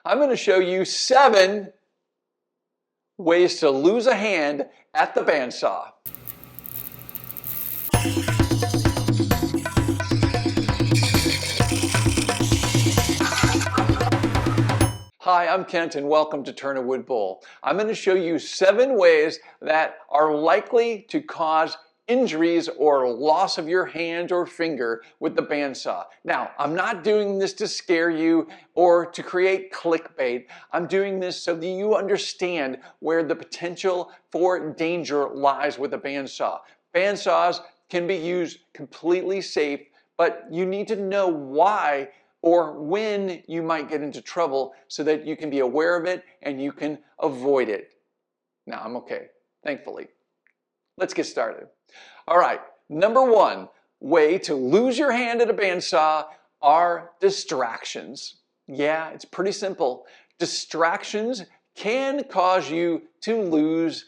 I'm going to show you 7 ways to lose a hand at the bandsaw. Hi, I'm Kent and welcome to Turn a Wood Bowl. I'm going to show you 7 ways that are likely to cause injuries or loss of your hand or finger with the bandsaw. Now, I'm not doing this to scare you or to create clickbait. I'm doing this so that you understand where the potential for danger lies with a bandsaw. Bandsaws can be used completely safe, but you need to know why or when you might get into trouble so that you can be aware of it and you can avoid it. Now, I'm okay, thankfully. Let's get started. All right, number 1 way to lose your hand at a bandsaw are distractions. Yeah, it's pretty simple. Distractions can cause you to lose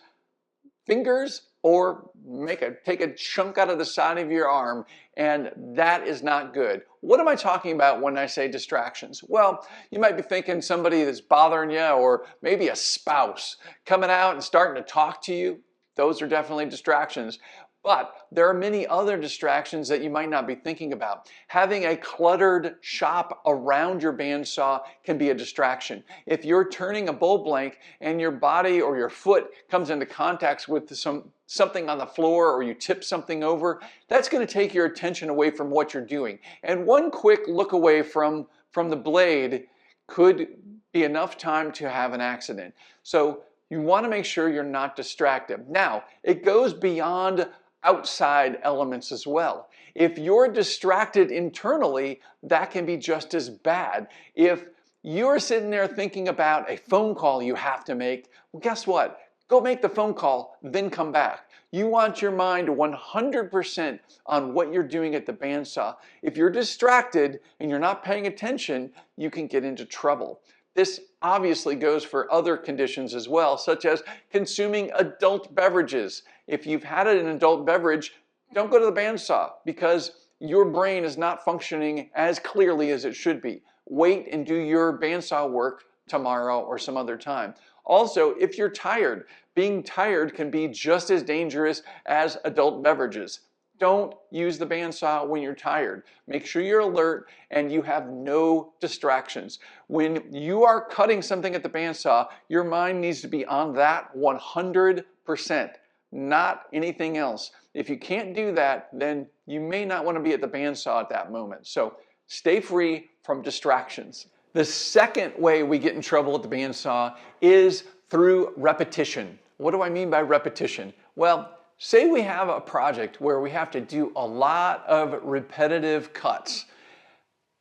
fingers or take a chunk out of the side of your arm, and that is not good. What am I talking about when I say distractions? Well, you might be thinking somebody that's bothering you, or maybe a spouse coming out and starting to talk to you. Those are definitely distractions. But there are many other distractions that you might not be thinking about. Having a cluttered shop around your bandsaw can be a distraction. If you're turning a bowl blank and your body or your foot comes into contact with something on the floor, or you tip something over, that's going to take your attention away from what you're doing. And one quick look away from the blade could be enough time to have an accident. So you want to make sure you're not distracted. Now, it goes beyond outside elements as well. If you're distracted internally, that can be just as bad. If you're sitting there thinking about a phone call you have to make, well, guess what? Go make the phone call, then come back. You want your mind 100% on what you're doing at the bandsaw. If you're distracted and you're not paying attention, you can get into trouble. This obviously goes for other conditions as well, such as consuming adult beverages. If you've had an adult beverage, don't go to the bandsaw because your brain is not functioning as clearly as it should be. Wait and do your bandsaw work tomorrow or some other time. Also, if you're tired, being tired can be just as dangerous as adult beverages. Don't use the bandsaw when you're tired. Make sure you're alert and you have no distractions. When you are cutting something at the bandsaw, your mind needs to be on that 100%, not anything else. If you can't do that, then you may not want to be at the bandsaw at that moment. So stay free from distractions. The second way we get in trouble at the bandsaw is through repetition. What do I mean by repetition? Well, say we have a project where we have to do a lot of repetitive cuts.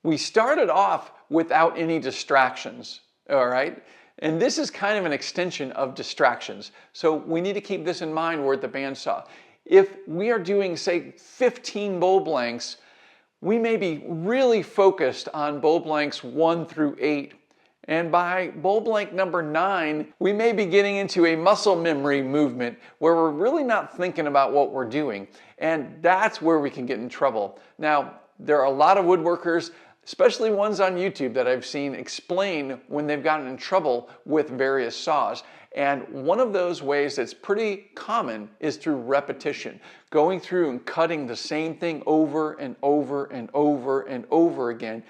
We started off without any distractions, all right? And this is kind of an extension of distractions. So we need to keep this in mind when we're at the bandsaw. If we are doing, say, 15 bowl blanks, we may be really focused on bowl blanks 1 through 8. And by bowl blank number 9, we may be getting into a muscle memory movement where we're really not thinking about what we're doing. And that's where we can get in trouble. Now, there are a lot of woodworkers, especially ones on YouTube, that I've seen explain when they've gotten in trouble with various saws. And one of those ways that's pretty common is through repetition. Going through and cutting the same thing over and over and over and over again.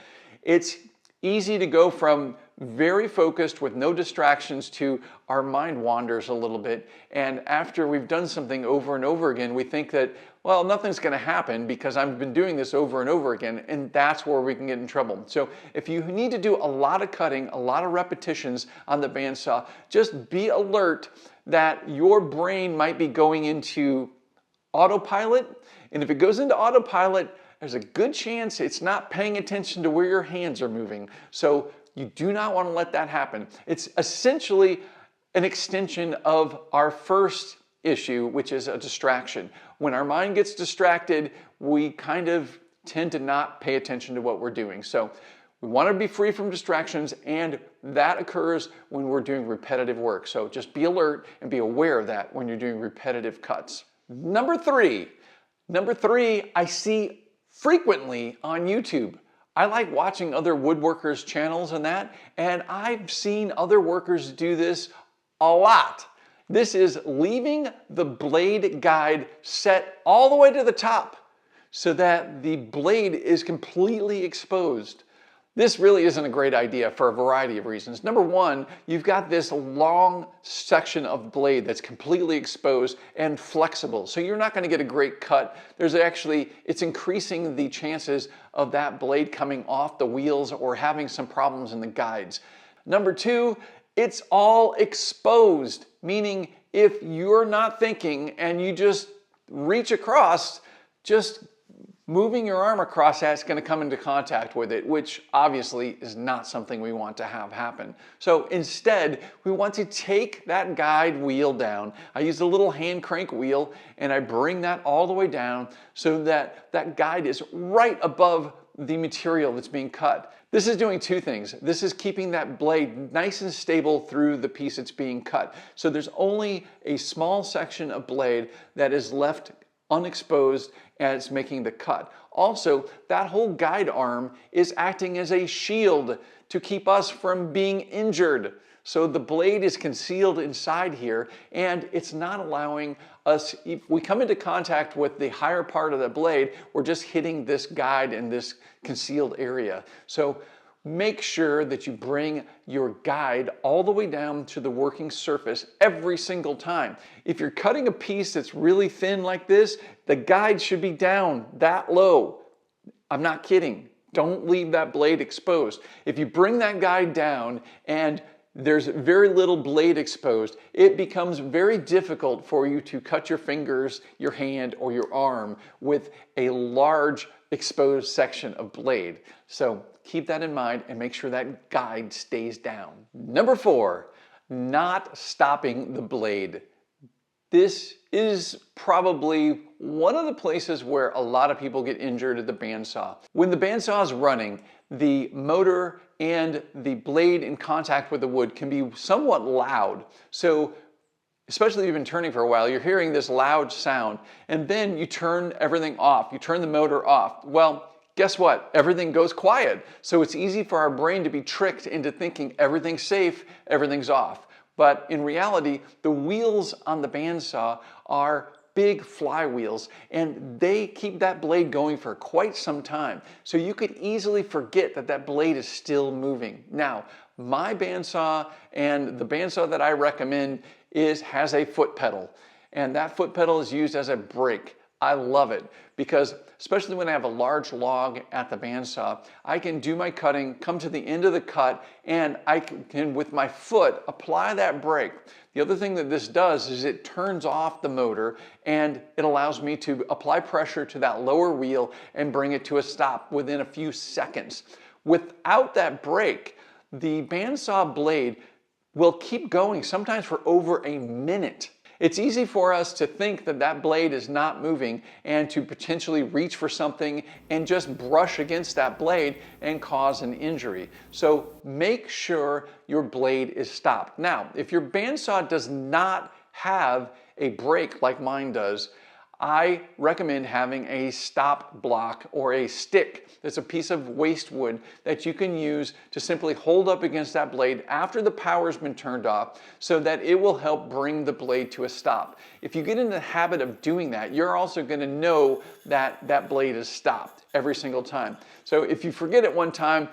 It's easy to go from very focused with no distractions to our mind wanders a little bit, and after we've done something over and over again, we think that, well, nothing's going to happen because I've been doing this over and over again, and that's where we can get in trouble. So if you need to do a lot of cutting, a lot of repetitions on the bandsaw, just be alert that your brain might be going into autopilot, and if it goes into autopilot, there's a good chance it's not paying attention to where your hands are moving. So you do not want to let that happen. It's essentially an extension of our first issue, which is a distraction. When our mind gets distracted, we kind of tend to not pay attention to what we're doing. So we want to be free from distractions, and that occurs when we're doing repetitive work. So just be alert and be aware of that when you're doing repetitive cuts. Number three I see frequently on YouTube. I like watching other woodworkers channels and I've seen other workers do this a lot. This is leaving the blade guide set all the way to the top so that the blade is completely exposed. This really isn't a great idea for a variety of reasons. Number one, you've got this long section of blade that's completely exposed and flexible, so you're not going to get a great cut. It's increasing the chances of that blade coming off the wheels or having some problems in the guides. Number two, it's all exposed, meaning if you're not thinking and you just reach across, just moving your arm across that's going to come into contact with it, which obviously is not something we want to have happen. So instead, we want to take that guide wheel down. I use a little hand crank wheel and I bring that all the way down so that that guide is right above the material that's being cut. This is doing two things. This is keeping that blade nice and stable through the piece that's being cut. So there's only a small section of blade that is left unexposed and it's making the cut. Also, that whole guide arm is acting as a shield to keep us from being injured. So the blade is concealed inside here and it's not allowing us, if we come into contact with the higher part of the blade, we're just hitting this guide in this concealed area. So make sure that you bring your guide all the way down to the working surface every single time. If you're cutting a piece that's really thin like this, the guide should be down that low. I'm not kidding. Don't leave that blade exposed. If you bring that guide down and there's very little blade exposed, it becomes very difficult for you to cut your fingers, your hand, or your arm with a large exposed section of blade. So keep that in mind and make sure that guide stays down. Number four, not stopping the blade. This is probably one of the places where a lot of people get injured at the bandsaw. When the bandsaw is running, the motor and the blade in contact with the wood can be somewhat loud. So especially if you've been turning for a while, you're hearing this loud sound and then you turn everything off. You turn the motor off. Well, guess what? Everything goes quiet. So it's easy for our brain to be tricked into thinking everything's safe, everything's off. But in reality, the wheels on the bandsaw are big flywheels and they keep that blade going for quite some time. So you could easily forget that that blade is still moving. Now, my bandsaw and the bandsaw that I recommend has a foot pedal, and that foot pedal is used as a brake. I love it because especially when I have a large log at the bandsaw, I can do my cutting, come to the end of the cut, and I can, with my foot, apply that brake. The other thing that this does is it turns off the motor and it allows me to apply pressure to that lower wheel and bring it to a stop within a few seconds. Without that brake, the bandsaw blade will keep going, sometimes for over a minute. It's easy for us to think that that blade is not moving and to potentially reach for something and just brush against that blade and cause an injury. So make sure your blade is stopped. Now, if your bandsaw does not have a brake like mine does, I recommend having a stop block or a stick that's a piece of waste wood that you can use to simply hold up against that blade after the power's been turned off so that it will help bring the blade to a stop. If you get in the habit of doing that, you're also going to know that that blade is stopped every single time. So if you forget it one time,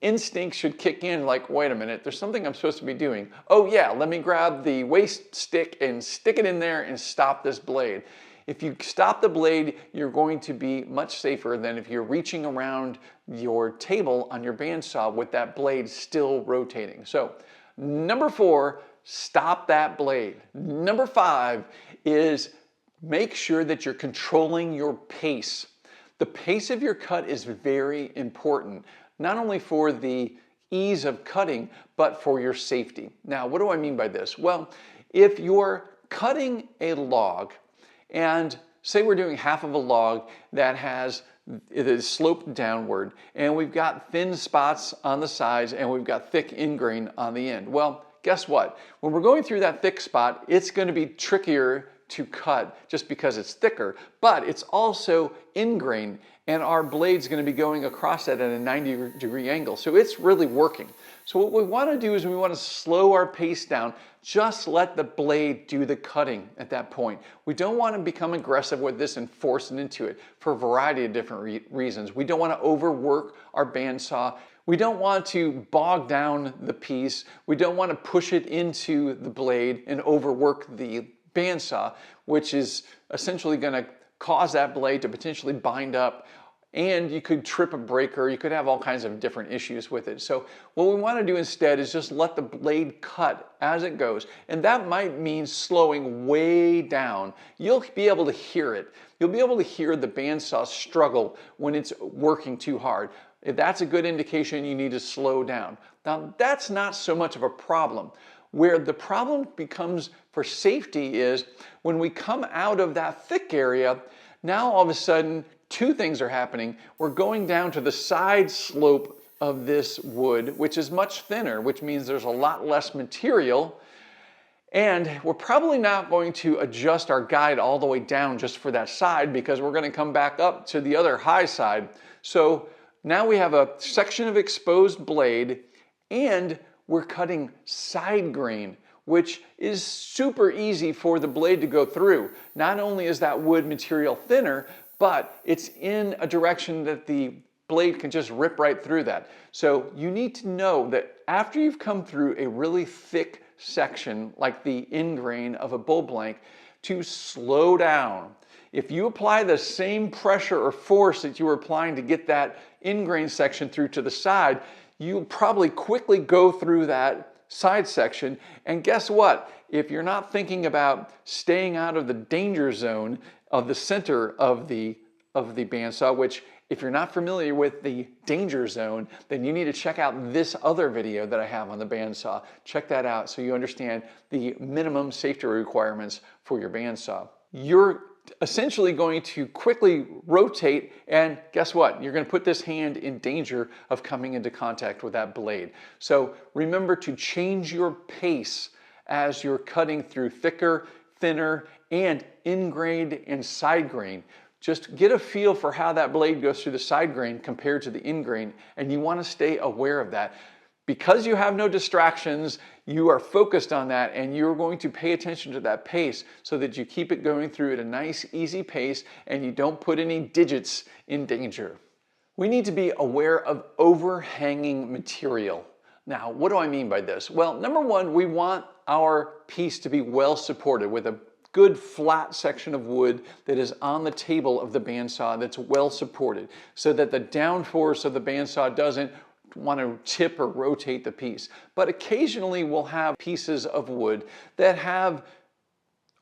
instinct should kick in like, wait a minute, there's something I'm supposed to be doing. Oh yeah, let me grab the waste stick and stick it in there and stop this blade. If you stop the blade, you're going to be much safer than if you're reaching around your table on your bandsaw with that blade still rotating. So, number four, stop that blade. Number five is make sure that you're controlling your pace. The pace of your cut is very important, not only for the ease of cutting, but for your safety. Now, what do I mean by this? Well, if you're cutting a log, and say we're doing half of a log that it is sloped downward and we've got thin spots on the sides and we've got thick ingrain on the end. Well, guess what? When we're going through that thick spot, it's going to be trickier to cut just because it's thicker, but it's also in grain, and our blade's going to be going across that at a 90-degree angle. So it's really working. So what we want to do is we want to slow our pace down. Just let the blade do the cutting at that point. We don't want to become aggressive with this and force it into it for a variety of different reasons. We don't want to overwork our bandsaw. We don't want to bog down the piece. We don't want to push it into the blade and overwork the bandsaw, which is essentially going to cause that blade to potentially bind up, and you could trip a breaker. You could have all kinds of different issues with it. So what we want to do instead is just let the blade cut as it goes, and that might mean slowing way down. You'll be able to hear it. You'll be able to hear the bandsaw struggle when it's working too hard. If that's a good indication, you need to slow down. Now, that's not so much of a problem. Where the problem becomes for safety is when we come out of that thick area, now all of a sudden, two things are happening. We're going down to the side slope of this wood, which is much thinner, which means there's a lot less material. And we're probably not going to adjust our guide all the way down just for that side, because we're going to come back up to the other high side. So now we have a section of exposed blade, and we're cutting side grain, which is super easy for the blade to go through. Not only is that wood material thinner, but it's in a direction that the blade can just rip right through that. So you need to know that after you've come through a really thick section, like the end grain of a bull blank, to slow down. If you apply the same pressure or force that you were applying to get that end grain section through to the side, you'll probably quickly go through that side section. And guess what? If you're not thinking about staying out of the danger zone of the center of the bandsaw, which if you're not familiar with the danger zone, then you need to check out this other video that I have on the bandsaw. Check that out so you understand the minimum safety requirements for your bandsaw. You're essentially going to quickly rotate, and guess what? You're going to put this hand in danger of coming into contact with that blade. So remember to change your pace as you're cutting through thicker, thinner, and in grain and side grain. Just get a feel for how that blade goes through the side grain compared to the in grain, and you want to stay aware of that. Because you have no distractions, you are focused on that, and you're going to pay attention to that pace so that you keep it going through at a nice, easy pace, and you don't put any digits in danger. We need to be aware of overhanging material. Now, what do I mean by this? Well, number one, we want our piece to be well supported with a good flat section of wood that is on the table of the bandsaw that's well supported, so that the downforce of the bandsaw doesn't want to tip or rotate the piece. But occasionally we'll have pieces of wood that have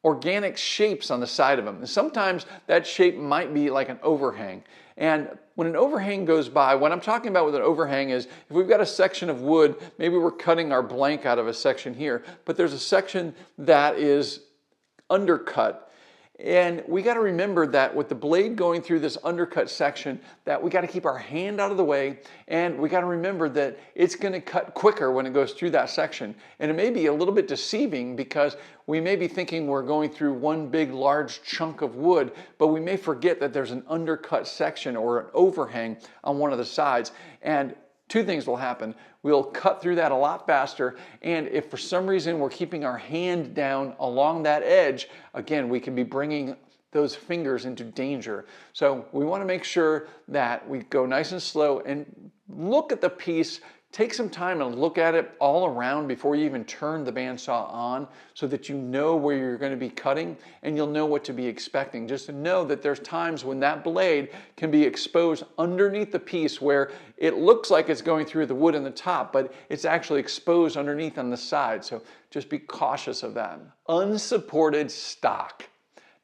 organic shapes on the side of them. And sometimes that shape might be like an overhang. And when an overhang goes by, what I'm talking about with an overhang is if we've got a section of wood, maybe we're cutting our blank out of a section here, but there's a section that is undercut. And we got to remember that with the blade going through this undercut section, that we got to keep our hand out of the way, and we got to remember that it's going to cut quicker when it goes through that section. And it may be a little bit deceiving because we may be thinking we're going through one big large chunk of wood, but we may forget that there's an undercut section or an overhang on one of the sides. And two things will happen. We'll cut through that a lot faster, and if for some reason we're keeping our hand down along that edge, again, we can be bringing those fingers into danger. So we want to make sure that we go nice and slow and look at the piece. Take some time and look at it all around before you even turn the bandsaw on, so that you know where you're going to be cutting and you'll know what to be expecting. Just to know that there's times when that blade can be exposed underneath the piece where it looks like it's going through the wood in the top, but it's actually exposed underneath on the side. So just be cautious of that. Unsupported stock.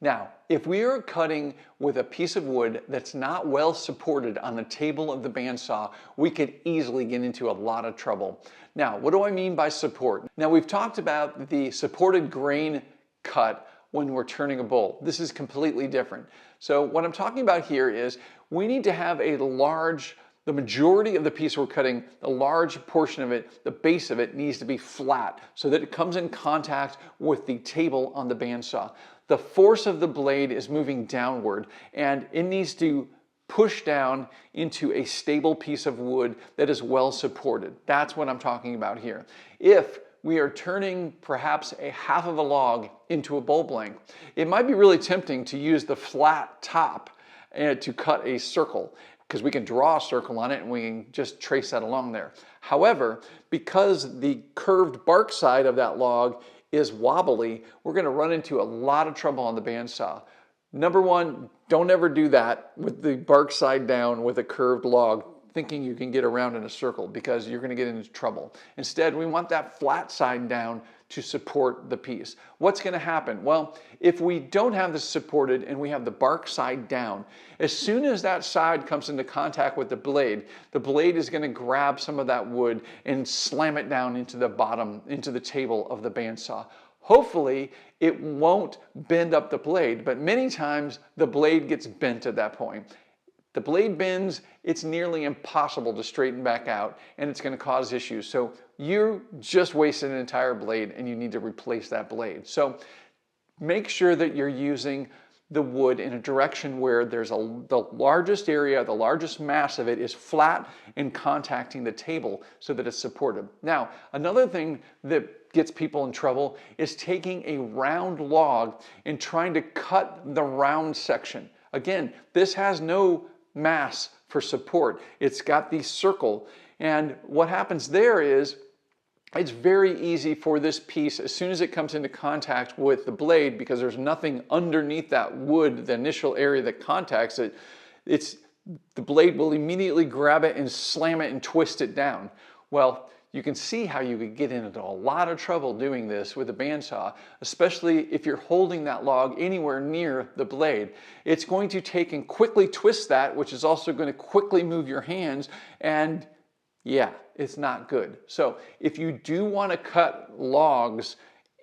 Now, if we are cutting with a piece of wood that's not well supported on the table of the bandsaw, we could easily get into a lot of trouble. Now, what do I mean by support? Now, we've talked about the supported grain cut when we're turning a bowl. This is completely different. So what I'm talking about here is we need to have the majority of the piece we're cutting, the large portion of it, the base of it needs to be flat so that it comes in contact with the table on the bandsaw. the force of the blade is moving downward, and it needs to push down into a stable piece of wood that is well supported. That's what I'm talking about here. If we are turning perhaps a half of a log into a bowl blank, it might be really tempting to use the flat top to cut a circle, because we can draw a circle on it and we can just trace that along there. However, because the curved bark side of that log is wobbly, we're going to run into a lot of trouble on the bandsaw. Number one, don't ever do that with the bark side down with a curved log, thinking you can get around in a circle, because you're going to get into trouble. Instead, we want that flat side down to support the piece. What's going to happen? Well, if we don't have this supported and we have the bark side down, as soon as that side comes into contact with the blade is going to grab some of that wood and slam it down into the bottom, into the table of the bandsaw. Hopefully, it won't bend up the blade, but many times the blade gets bent at that point. The blade bends, it's nearly impossible to straighten back out, and it's going to cause issues. So you just wasted an entire blade and you need to replace that blade. So make sure that you're using the wood in a direction where there's the largest area, the largest mass of it is flat and contacting the table so that it's supported. Now, another thing that gets people in trouble is taking a round log and trying to cut the round section. Again, this has no mass for support. It's got the circle, and what happens there is it's very easy for this piece, as soon as it comes into contact with the blade, because there's nothing underneath that wood, the initial area that contacts it, the blade will immediately grab it and slam it and twist it down. Well, you can see how you could get into a lot of trouble doing this with a bandsaw, especially if you're holding that log anywhere near the blade. It's going to take and quickly twist that, which is also going to quickly move your hands, and yeah, it's not good. So if you do want to cut logs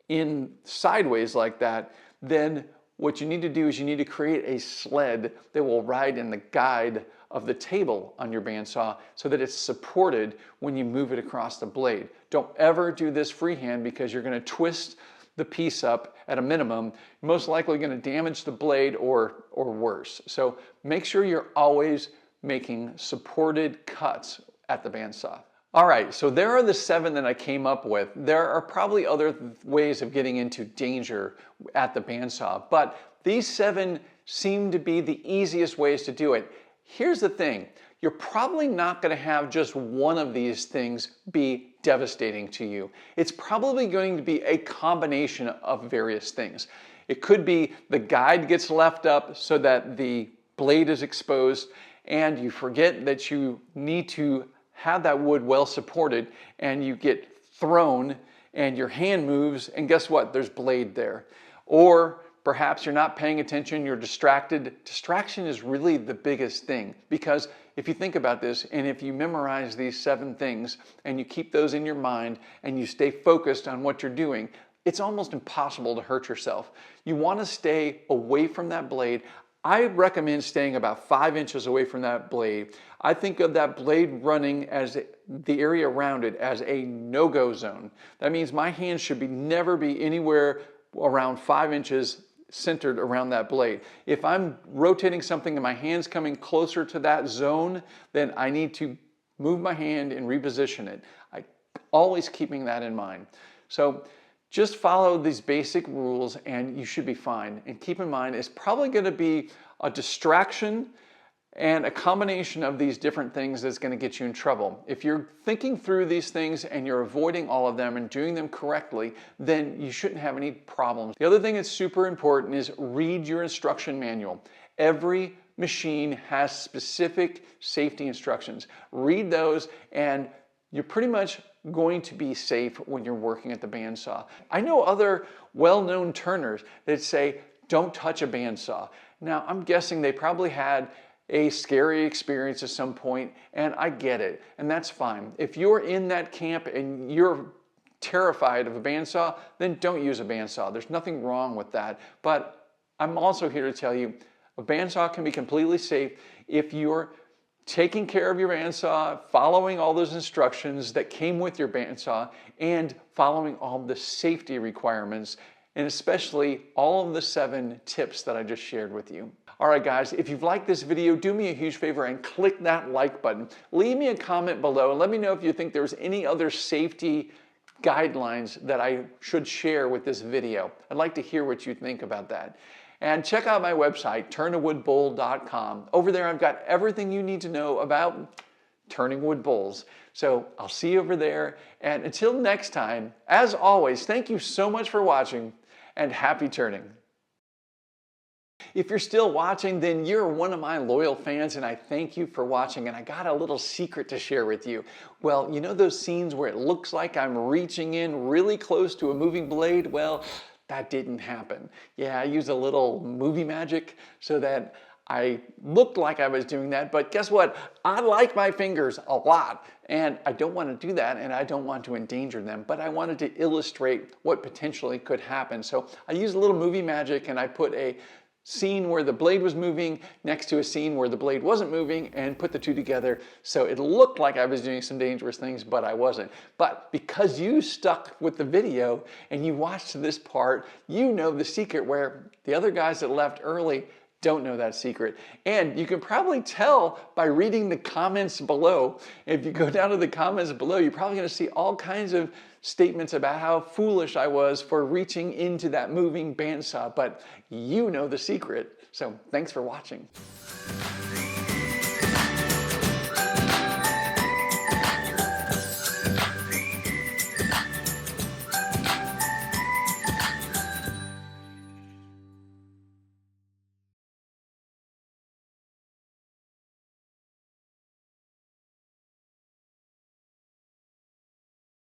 in sideways like that, then what you need to do is you need to create a sled that will ride in the guide of the table on your bandsaw so that it's supported when you move it across the blade. Don't ever do this freehand, because you're going to twist the piece up at a minimum. You're most likely going to damage the blade or worse. So make sure you're always making supported cuts at the bandsaw. All right, so there are the 7 that I came up with. There are probably other ways of getting into danger at the bandsaw, but these 7 seem to be the easiest ways to do it. Here's the thing, you're probably not going to have just one of these things be devastating to you. It's probably going to be a combination of various things. It could be the guide gets left up so that the blade is exposed, and you forget that you need to have that wood well supported, and you get thrown and your hand moves, and guess what? There's blade there. Or perhaps you're not paying attention, you're distracted. Distraction is really the biggest thing, because if you think about this, and if you memorize these 7 things and you keep those in your mind and you stay focused on what you're doing, it's almost impossible to hurt yourself. You want to stay away from that blade. I recommend staying about 5 inches away from that blade. I think of that blade running as the area around it as a no-go zone. That means my hands should never be anywhere around 5 inches centered around that blade. If I'm rotating something and my hand's coming closer to that zone, then I need to move my hand and reposition it. Always keeping that in mind. So just follow these basic rules and you should be fine. And keep in mind, it's probably going to be a distraction and a combination of these different things that's going to get you in trouble. If you're thinking through these things and you're avoiding all of them and doing them correctly, then you shouldn't have any problems. The other thing that's super important is read your instruction manual. Every machine has specific safety instructions. Read those and you're pretty much going to be safe when you're working at the bandsaw. I know other well-known turners that say, don't touch a bandsaw. Now, I'm guessing they probably had a scary experience at some point, and I get it, and that's fine. If you're in that camp and you're terrified of a bandsaw, then don't use a bandsaw. There's nothing wrong with that. But I'm also here to tell you, a bandsaw can be completely safe if you're taking care of your bandsaw, following all those instructions that came with your bandsaw, and following all the safety requirements and especially all of the 7 tips that I just shared with you. All right, guys, if you've liked this video, do me a huge favor and click that like button. Leave me a comment below and let me know if you think there's any other safety guidelines that I should share with this video. I'd like to hear what you think about that. And check out my website, turnawoodbowl.com. Over there, I've got everything you need to know about turning wood bowls. So I'll see you over there. And until next time, as always, thank you so much for watching and happy turning. If you're still watching, then you're one of my loyal fans and I thank you for watching, and I got a little secret to share with you. Well, you know those scenes where it looks like I'm reaching in really close to a moving blade? Well, that didn't happen. Yeah, I used a little movie magic so that I looked like I was doing that, but guess what? I like my fingers a lot, and I don't want to do that, and I don't want to endanger them, but I wanted to illustrate what potentially could happen. So I used a little movie magic, and I put a scene where the blade was moving next to a scene where the blade wasn't moving and put the two together so it looked like I was doing some dangerous things, but I wasn't. But because you stuck with the video and you watched to this part, you know the secret where the other guys that left early don't know that secret. And you can probably tell by reading the comments below. If you go down to the comments below, you're probably going to see all kinds of statements about how foolish I was for reaching into that moving bandsaw, but you know the secret. So thanks for watching.